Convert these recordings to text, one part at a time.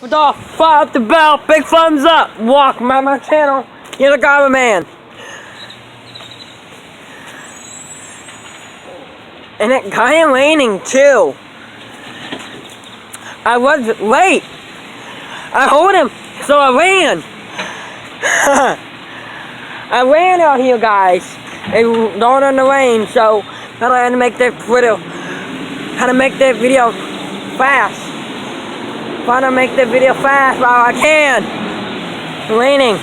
With the fire up the bell, big thumbs up, welcome to my channel, you're the Garbage Man. And it kind of raining too. I was late. I hold him, so I ran. I ran out here, guys. It was going in the rain, so I had to make that video fast. Trying to make the video fast while I can. It's raining.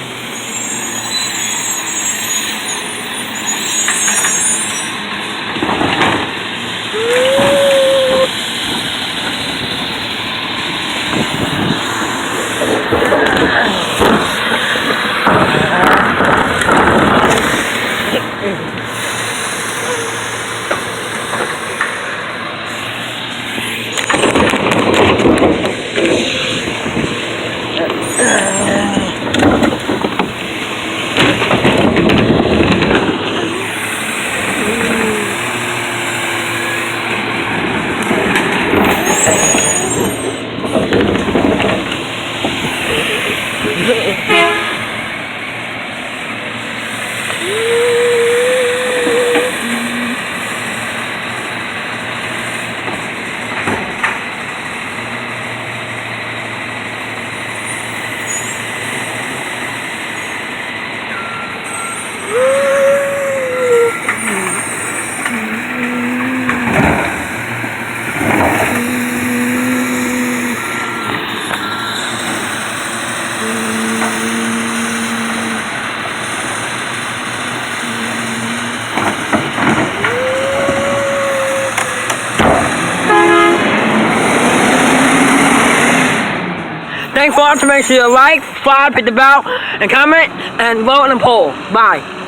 Thanks for watching. Make sure you like, subscribe, hit the bell, and comment, and vote in the poll. Bye.